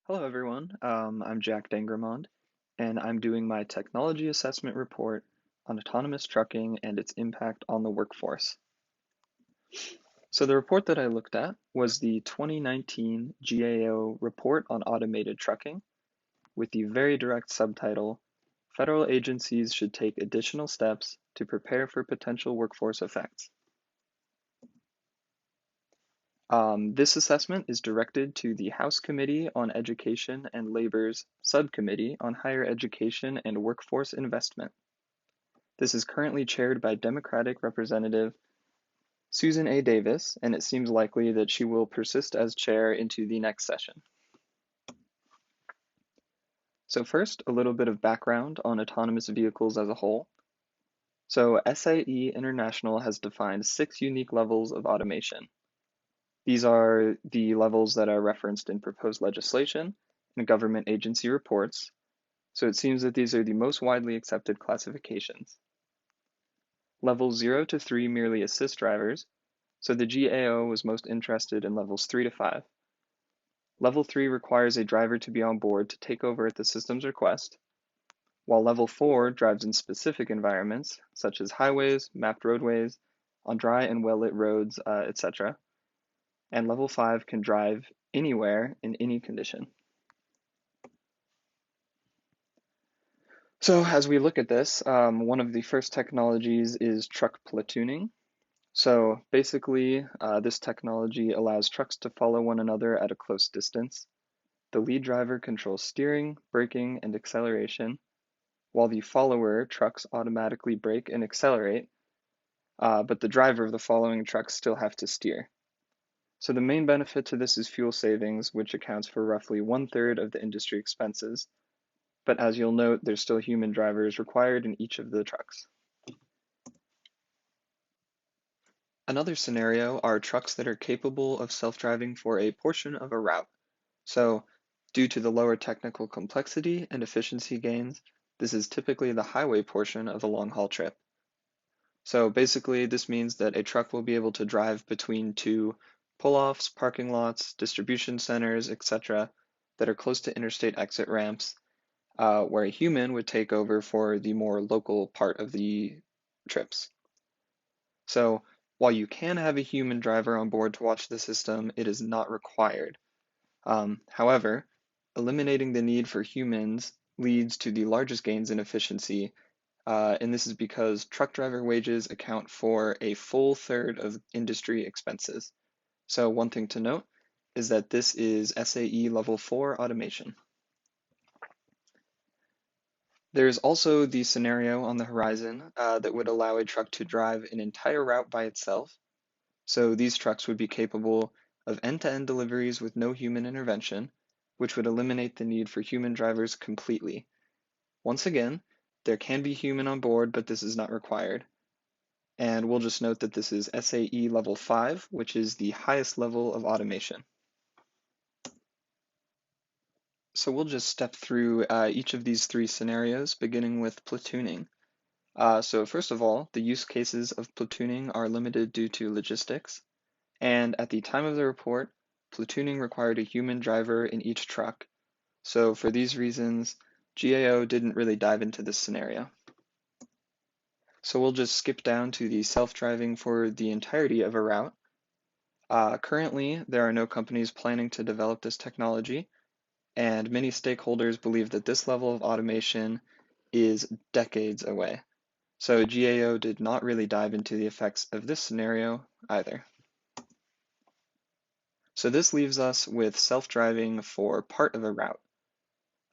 Hello, everyone. I'm Jack Dengramond, and I'm doing my technology assessment report on autonomous trucking and its impact on the workforce. So, the report that I looked at was the 2019 GAO report on automated trucking with the very direct subtitle Federal Agencies Should Take Additional Steps to Prepare for Potential Workforce Effects. This assessment is directed to the House Committee on Education and Labor's Subcommittee on Higher Education and Workforce Investment. This is currently chaired by Democratic Representative Susan A. Davis, and it seems likely that she will persist as chair into the next session. So first, a little bit of background on autonomous vehicles as a whole. So SAE International has defined 6 unique levels of automation. These are the levels that are referenced in proposed legislation and government agency reports, so it seems that these are the most widely accepted classifications. Levels 0 to 3 merely assist drivers, so the GAO was most interested in levels 3 to 5. Level 3 requires a driver to be on board to take over at the system's request, while Level 4 drives in specific environments, such as highways, mapped roadways, on dry and well-lit roads, etc. And Level 5 can drive anywhere in any condition. So as we look at this, one of the first technologies is truck platooning. So basically, this technology allows trucks to follow one another at a close distance. The lead driver controls steering, braking, and acceleration, while the follower trucks automatically brake and accelerate, but the driver of the following trucks still have to steer. So the main benefit to this is fuel savings, which accounts for roughly 1/3 of the industry expenses. But as you'll note, there's still human drivers required in each of the trucks. Another scenario are trucks that are capable of self-driving for a portion of a route. So, due to the lower technical complexity and efficiency gains, this is typically the highway portion of a long-haul trip. So basically, this means that a truck will be able to drive between two pull-offs, parking lots, distribution centers, etc., that are close to interstate exit ramps, where a human would take over for the more local part of the trips. So while you can have a human driver on board to watch the system, it is not required. However, eliminating the need for humans leads to the largest gains in efficiency, and this is because truck driver wages account for a full third of industry expenses. So one thing to note is that this is SAE Level 4 automation. There's also the scenario on the horizon that would allow a truck to drive an entire route by itself. So these trucks would be capable of end-to-end deliveries with no human intervention, which would eliminate the need for human drivers completely. Once again, there can be human on board, but this is not required. And we'll just note that this is SAE Level 5, which is the highest level of automation. So we'll just step through each of these 3 scenarios, beginning with platooning. So first of all, the use cases of platooning are limited due to logistics. And at the time of the report, platooning required a human driver in each truck. So for these reasons, GAO didn't really dive into this scenario. So we'll just skip down to the self-driving for the entirety of a route. Currently, there are no companies planning to develop this technology, and many stakeholders believe that this level of automation is decades away. So GAO did not really dive into the effects of this scenario either. So this leaves us with self-driving for part of a route.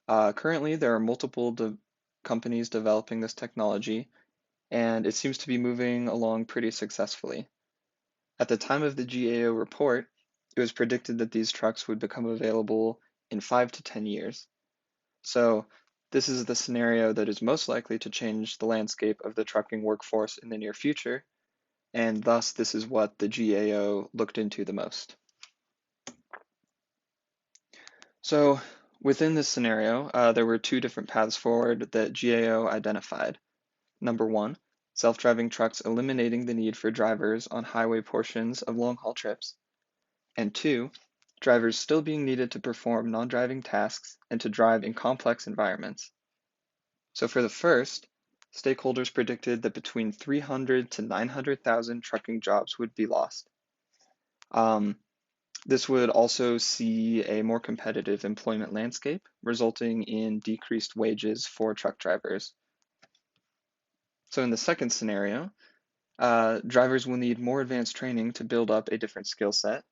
Currently, there are multiple companies developing this technology, and it seems to be moving along pretty successfully. At the time of the GAO report, it was predicted that these trucks would become available in 5 to 10 years. So this is the scenario that is most likely to change the landscape of the trucking workforce in the near future, and thus this is what the GAO looked into the most. So within this scenario, there were 2 different paths forward that GAO identified. Number 1, self-driving trucks eliminating the need for drivers on highway portions of long-haul trips. And 2, drivers still being needed to perform non-driving tasks and to drive in complex environments. So for the first, stakeholders predicted that between 300 to 900,000 trucking jobs would be lost. This would also see a more competitive employment landscape, resulting in decreased wages for truck drivers. So in the second scenario, drivers will need more advanced training to build up a different skill set,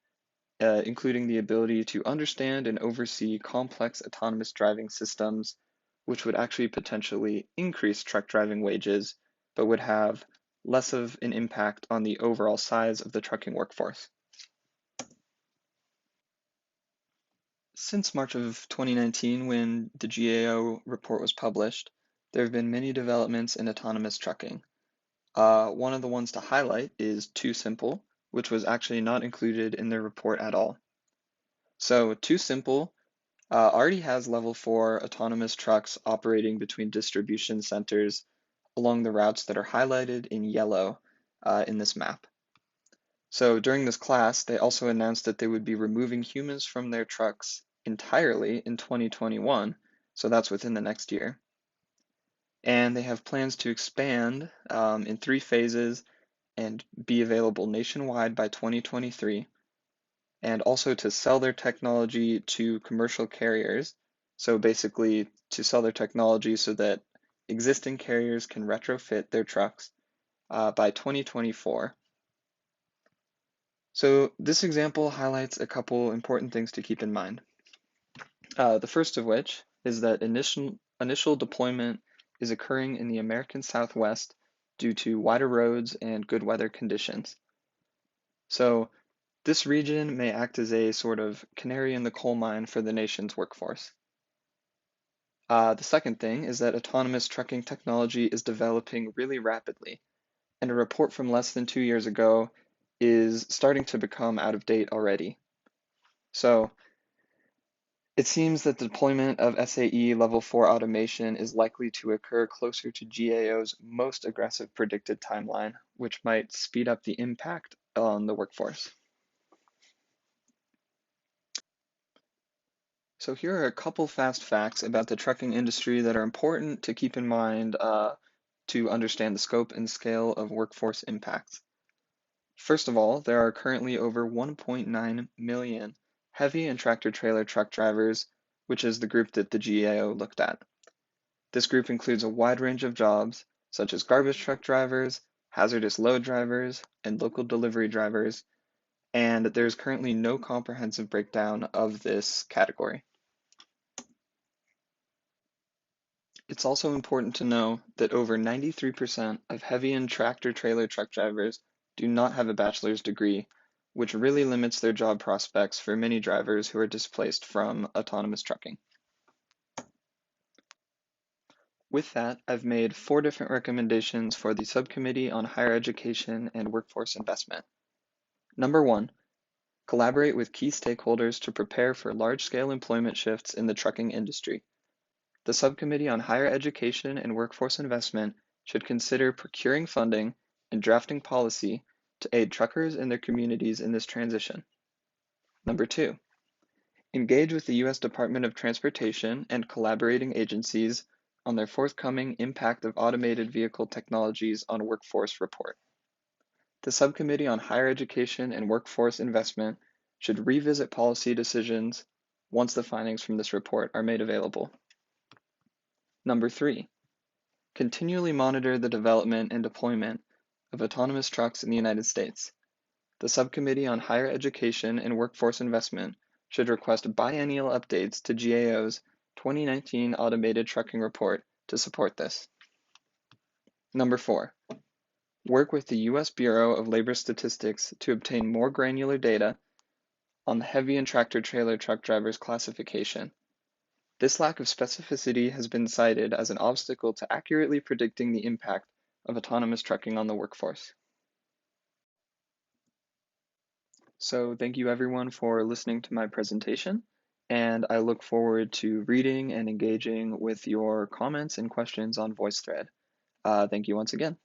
including the ability to understand and oversee complex autonomous driving systems, which would actually potentially increase truck driving wages, but would have less of an impact on the overall size of the trucking workforce. Since March of 2019, when the GAO report was published, there have been many developments in autonomous trucking. One of the ones to highlight is TuSimple, which was actually not included in their report at all. So TuSimple already has level 4 autonomous trucks operating between distribution centers along the routes that are highlighted in yellow in this map. So during this class, they also announced that they would be removing humans from their trucks entirely in 2021, so that's within the next year. And they have plans to expand in 3 phases and be available nationwide by 2023, and also to sell their technology to commercial carriers. So basically to sell their technology so that existing carriers can retrofit their trucks by 2024. So this example highlights a couple important things to keep in mind. The first of which is that initial deployment is occurring in the American Southwest due to wider roads and good weather conditions. So this region may act as a sort of canary in the coal mine for the nation's workforce. The second thing is that autonomous trucking technology is developing really rapidly, and a report from less than 2 years ago is starting to become out of date already. So it seems that the deployment of SAE Level 4 automation is likely to occur closer to GAO's most aggressive predicted timeline, which might speed up the impact on the workforce. So here are a couple fast facts about the trucking industry that are important to keep in mind to understand the scope and scale of workforce impacts. First of all, there are currently over 1.9 million heavy and tractor-trailer truck drivers, which is the group that the GAO looked at. This group includes a wide range of jobs, such as garbage truck drivers, hazardous load drivers, and local delivery drivers, and there's currently no comprehensive breakdown of this category. It's also important to know that over 93% of heavy and tractor-trailer truck drivers do not have a bachelor's degree, which really limits their job prospects for many drivers who are displaced from autonomous trucking. With that, I've made 4 different recommendations for the Subcommittee on Higher Education and Workforce Investment. Number 1, collaborate with key stakeholders to prepare for large-scale employment shifts in the trucking industry. The Subcommittee on Higher Education and Workforce Investment should consider procuring funding and drafting policy to aid truckers and their communities in this transition. Number 2, engage with the U.S. Department of Transportation and collaborating agencies on their forthcoming Impact of Automated Vehicle Technologies on Workforce report. The Subcommittee on Higher Education and Workforce Investment should revisit policy decisions once the findings from this report are made available. Number 3, continually monitor the development and deployment of autonomous trucks in the United States. The Subcommittee on Higher Education and Workforce Investment should request biennial updates to GAO's 2019 Automated Trucking Report to support this. Number 4, work with the U.S. Bureau of Labor Statistics to obtain more granular data on the heavy and tractor-trailer truck drivers classification. This lack of specificity has been cited as an obstacle to accurately predicting the impact of autonomous trucking on the workforce. So thank you everyone for listening to my presentation, and I look forward to reading and engaging with your comments and questions on VoiceThread. Thank you once again.